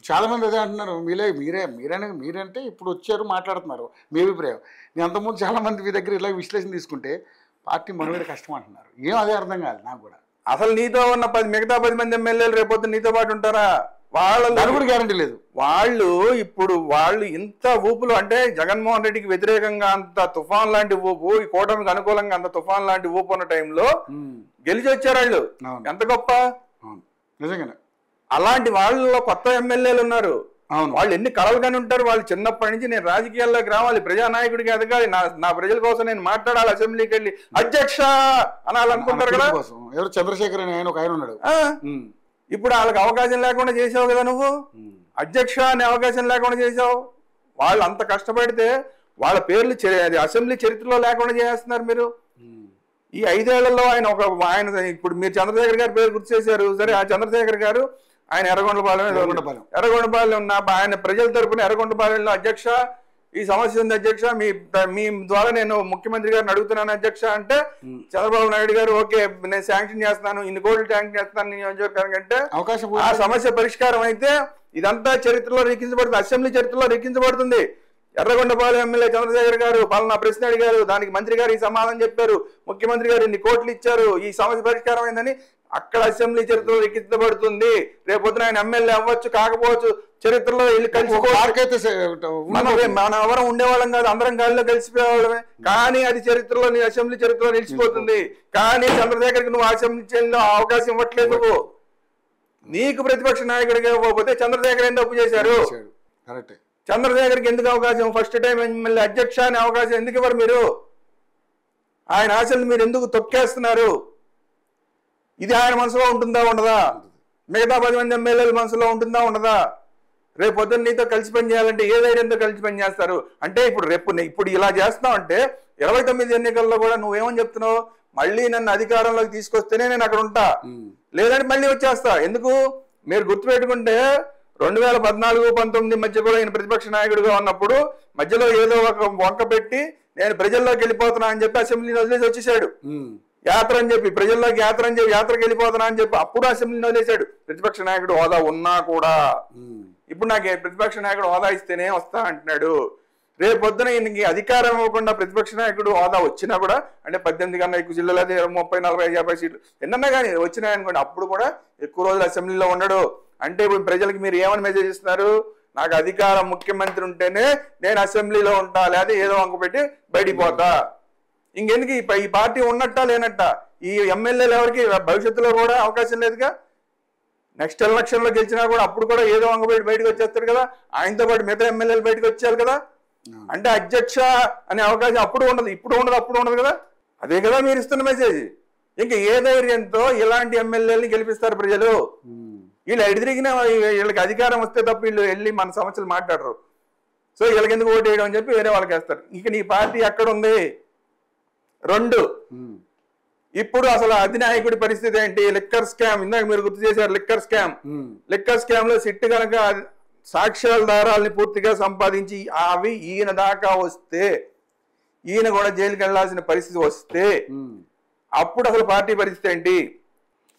చాలామంది అదే అంటున్నారు. మీరంటే ఇప్పుడు వచ్చారు మాట్లాడుతున్నారు. మీ అభిప్రాయం. నేను అంతకుముందు చాలామంది మీ దగ్గర ఇలా విశ్లేషణ తీసుకుంటే పార్టీ మనుగడ కష్టం అంటున్నారు. ఏం అదే అర్థం కాదు నాకు కూడా. అసలు నీతో ఉన్న మిగతా 10 మంది ఎమ్మెల్యేలు రేపొద్దు నీతో పాటు ఉంటారా? దాని కూడా గ్యారంటీ లేదు. వాళ్ళు ఇంత ఊపులు అంటే జగన్మోహన్ రెడ్డికి వ్యతిరేకంగా అంత తుఫాన్ లాంటి ఊపు, ఈ కూటమికి అనుకూలంగా అంత తుఫాన్ లాంటి ఊపు ఉన్న టైంలో గెలిచి వచ్చారు వాళ్ళు. ఎంత గొప్ప నిజంగానే. అలాంటి వాళ్ళలో కొత్త ఎమ్మెల్యేలు ఉన్నారు. వాళ్ళు ఎన్ని కలలు కానీ ఉంటారు. వాళ్ళు చిన్నప్పటి నుంచి నేను రాజకీయాల్లోకి రావాలి, ప్రజానాయకుడికి ఎదగాలి, నా ప్రజల కోసం నేను మాట్లాడాలి, అసెంబ్లీకి వెళ్ళి అధ్యక్ష అనాలనుకుంటారు కదా. ఎవరు చంద్రశేఖర్ అని ఆయన ఒక ఆయన ఉన్నాడు. ఇప్పుడు వాళ్ళకి అవకాశం లేకుండా చేసావు కదా నువ్వు. అధ్యక్ష అనే అవకాశం లేకుండా చేసావు. వాళ్ళు అంత కష్టపడితే వాళ్ళ పేర్లు అసెంబ్లీ చరిత్రలో లేకుండా చేస్తున్నారు మీరు. ఈ 5 ఏళ్లలో ఆయన ఇప్పుడు మీరు చంద్రశేఖర్ గారి పేరు గుర్తు చేశారు. సరే, ఆ చంద్రశేఖర్ గారు ఆయన ఎర్రగొండపాలెం ఉన్న ఆయన ప్రజల తరపున ఎర్రగొండపాలెంలో అధ్యక్ష ఈ సమస్య ఉంది అధ్యక్ష, మీ ద్వారా నేను ముఖ్యమంత్రి గారిని అడుగుతున్నాను అధ్యక్ష అంటే చంద్రబాబు నాయుడు గారు ఓకే నేను శాంక్షన్ చేస్తున్నాను, ఇన్ని కోట్లు శాంక్షన్ చేస్తున్నాను నియోజకవర్గానికి అంటే ఆ సమస్య పరిష్కారం అయితే ఇదంతా చరిత్రలో లిఖించబడుతుంది, అసెంబ్లీ చరిత్రలో లిఖించబడుతుంది. ఎర్రగొండపాలెం ఎమ్మెల్యే చంద్రశేఖర్ గారు పలానా ప్రశ్న అడిగారు, దానికి మంత్రి గారు ఈ సమాధానం చెప్పారు, ముఖ్యమంత్రి గారు ఇన్ని కోట్లు ఇచ్చారు, ఈ సమస్య పరిష్కారం అయిందని అక్కడ అసెంబ్లీ చరిత్రలో లిఖించబడుతుంది. రేపొద్దున ఆయన ఎమ్మెల్యే అవ్వచ్చు కాకపోవచ్చు, చరిత్రలో వెళ్ళి మనం ఎవరం ఉండేవాళ్ళం కాదు, అందరం గాలిలో కలిసిపోయేవాళ్ళమే. కానీ అది చరిత్రలో అసెంబ్లీ చరిత్రలో నిలిచిపోతుంది. కానీ చంద్రశేఖర్కి నువ్వు అసెంబ్లీలో అవకాశం ఇవ్వట్లేదు. నీకు ప్రతిపక్ష నాయకుడిగా ఇవ్వకపోతే చంద్రశేఖర్ ఏం తప్పు చేశారు? చంద్రశేఖర్కి ఎందుకు అవకాశం? ఫస్ట్ టైం ఎమ్మెల్యే అధ్యక్ష అనే అవకాశం ఎందుకు ఇవ్వరు మీరు? ఆయన ఆశలు మీరు ఎందుకు తొక్కేస్తున్నారు? ఇది ఆయన మనసులో ఉంటుందా ఉండదా? మిగతా 10 మంది ఎమ్మెల్యేల మనసులో ఉంటుందా ఉండదా? రేపు పొద్దున్న నీతో కలిసి పని చేయాలంటే ఏ ధైర్యంతో కలిసి పని చేస్తారు? అంటే ఇప్పుడు ఇలా చేస్తున్నావు అంటే 29 ఎన్నికల్లో కూడా నువ్వేమని చెప్తున్నావు? మళ్ళీ నన్ను అధికారంలోకి తీసుకొస్తేనే నేను అక్కడ ఉంటా, లేదంటే మళ్ళీ వచ్చేస్తా. ఎందుకు? మీరు గుర్తుపెట్టుకుంటే 2014-19 మధ్య కూడా ఆయన ప్రతిపక్ష నాయకుడిగా ఉన్నప్పుడు మధ్యలో ఏదో ఒక వంక పెట్టి నేను ప్రజల్లోకి వెళ్ళిపోతున్నా అని చెప్పి అసెంబ్లీని వదిలేసి వచ్చేసాడు. యాత్ర అని చెప్పి ప్రజల్లోకి యాత్రకి వెళ్ళిపోతున్నా అని చెప్పి అప్పుడు అసెంబ్లీని వదిలేశాడు. ప్రతిపక్ష నాయకుడు హోదా ఉన్నా కూడా ఇప్పుడు నాకు ప్రతిపక్ష నాయకుడు హోదా ఇస్తేనే వస్తా అంటున్నాడు. రేపు పొద్దున ఈయనకి అధికారం ఇవ్వకుండా ప్రతిపక్ష నాయకుడు హోదా వచ్చినా కూడా అంటే 18 కన్నా ఎక్కువ జిల్లాలో 30, 40, 50 సీట్లు ఎన్నన్నా కానీ వచ్చినాయనుకోండి, అప్పుడు కూడా ఎక్కువ రోజులు అసెంబ్లీలో ఉండడు. అంటే ఇప్పుడు ప్రజలకు మీరు ఏమని మెసేజ్ ఇస్తున్నారు? నాకు అధికారం ముఖ్యమంత్రి ఉంటేనే నేను అసెంబ్లీలో ఉంటా, లేదా ఏదో వంక పెట్టి బయటికి పోతా. ఇంకెందుకు ఈ పార్టీ ఉన్నట్టా లేనట్టా? ఈ ఎమ్మెల్యేలు ఎవరికి భవిష్యత్తులో కూడా అవకాశం లేదుగా. నెక్స్ట్ ఎలక్షన్లో గెలిచినా కూడా అప్పుడు కూడా ఏదో వంక పెట్టి బయటకు వచ్చేస్తారు కదా. ఆయనతో పాటు మిగతా ఎమ్మెల్యేలు బయటకు వచ్చారు కదా. అంటే అధ్యక్ష అనే అవకాశం అప్పుడు ఉండదు, ఇప్పుడు ఉండదు, అప్పుడు ఉండదు కదా. అదే కదా మీరు ఇస్తున్న మెసేజ్. ఇంకా ఏ ధైర్యంతో ఇలాంటి ఎమ్మెల్యేలని గెలిపిస్తారు ప్రజలు? వీళ్ళు ఎడిదిరిగిన వీళ్ళకి అధికారం వస్తే తప్ప వీళ్ళు వెళ్ళి మన సమస్యలు మాట్లాడరు. సో వీళ్ళకి ఎందుకు ఓటు వేయడం అని చెప్పి వేరే వాళ్ళకి వేస్తారు. ఇక నీ పార్టీ ఎక్కడ ఉంది? 2 ఇప్పుడు అసలు అధినాయకుడి పరిస్థితి ఏంటి? లిక్కర్ స్కామ్, ఇందాక మీరు గుర్తు చేశారు లిక్కర్ స్కామ్ లో సిట్టు కనుక సాక్ష్యాధారాలని పూర్తిగా సంపాదించి అవి ఈయన దాకా వస్తే, ఈయన కూడా జైలుకి వెళ్లాల్సిన పరిస్థితి వస్తే అప్పుడు అసలు పార్టీ పరిస్థితి ఏంటి?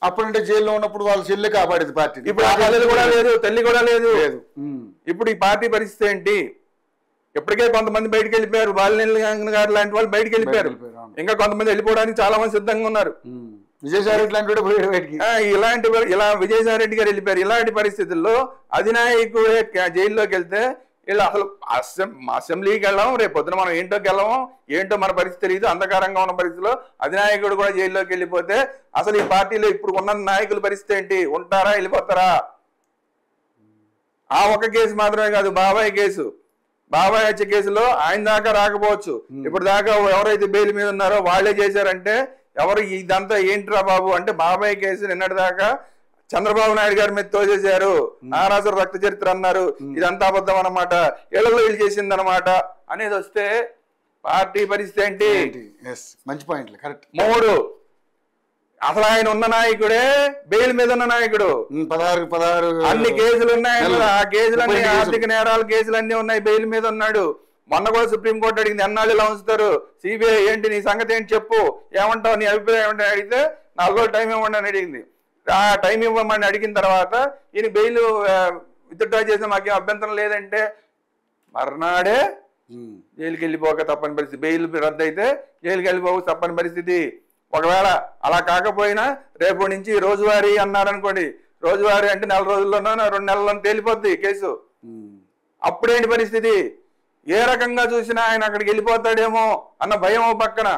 అప్పుడంటే జైల్లో ఉన్నప్పుడు వాళ్ళ చెల్లి కాపాడేది పార్టీ. ఇప్పుడు ఆ తల్లి కూడా లేదు, తల్లి కూడా లేదు. ఇప్పుడు ఈ పార్టీ పరిస్థితి ఏంటి? ఇప్పటికే కొంతమంది బయటకు వెళ్ళిపోయారు. బాలినేని గారు లాంటి వాళ్ళు బయటకు వెళ్ళిపోయారు. ఇంకా కొంతమంది వెళ్ళిపోవడానికి చాలా మంది సిద్ధంగా ఉన్నారు. విజయసాయిరెడ్డి లాంటి ఇలా విజయసాయిరెడ్డి గారు వెళ్ళిపోయారు. ఇలాంటి పరిస్థితుల్లో అధినాయకుడే జైల్లోకి వెళ్తే వీళ్ళు అసలు అసెంబ్లీకి వెళ్ళాం, రేపు పొద్దున మనం ఏంటో మన పరిస్థితి తెలియదు. అంధకారంగా ఉన్న పరిస్థితిలో అధినాయకుడు కూడా జైల్లోకి వెళ్ళిపోతే అసలు ఈ పార్టీలో ఇప్పుడు ఉన్న నాయకుల పరిస్థితి ఏంటి? ఉంటారా, వెళ్ళిపోతారా? ఆ ఒక కేసు మాత్రమే కాదు, బాబాయ్ హత్య కేసులో ఆయన దాకా రాకపోవచ్చు. ఇప్పుడు దాకా ఎవరైతే బెయిల్ మీద ఉన్నారో వాళ్ళే చేశారంటే ఎవరు ఇదంతా ఏంట్రా బాబు అంటే బాబాయ్ కేసు నిన్నటి దాకా చంద్రబాబు నాయుడు గారి మీద తోసేశారు, నారాసుర రక్త చరిత్ర అన్నారు, ఇదంతా అబద్ధం అన్నమాట, ఏళ్లలో వీళ్ళు చేసింది అనమాట అనేది వస్తే పార్టీ పరిస్థితి ఏంటి? మంచి పాయింట్, కరెక్ట్. 3 అసలు ఆయన ఉన్న నాయకుడే బెయిల్ మీద ఉన్న నాయకుడు. 16 అన్ని కేసులు ఉన్నాయి. ఆ కేసులన్నీ ఆర్థిక నేరాల కేసులన్నీ ఉన్నాయి, బెయిల్ మీద ఉన్నాడు. మొన్న కూడా సుప్రీంకోర్టు అడిగింది ఎన్నాళ్ళు ఇలా ఉంచుతారు, సిబిఐ ఏంటి నీ సంగతి ఏంటి చెప్పు, ఏమంటావు, నీ అభిప్రాయం ఏమంటే అడిగితే 4 రోజులు టైం ఇవ్వండి అని అడిగింది. ఆ టైం ఇవ్వమని అడిగిన తర్వాత ఈయన బెయిల్ విత్డ్రా చేసిన మాకేం అభ్యంతరం లేదంటే మర్నాడే జైలుకి వెళ్ళిపోక తప్పని పరిస్థితి. బెయిల్ రద్దు అయితే జైలుకి వెళ్ళిపోక తప్పని పరిస్థితి. ఒకవేళ అలా కాకపోయినా రేపు నుంచి రోజువారీ అన్నారనుకోండి, రోజువారీ అంటే 4 రోజుల్లోనో 2 నెలల్లోనో తేలిపోద్ది కేసు. అప్పుడేంటి పరిస్థితి? ఏ రకంగా చూసినా ఆయన అక్కడికి వెళ్ళిపోతాడేమో అన్న భయం పక్కన.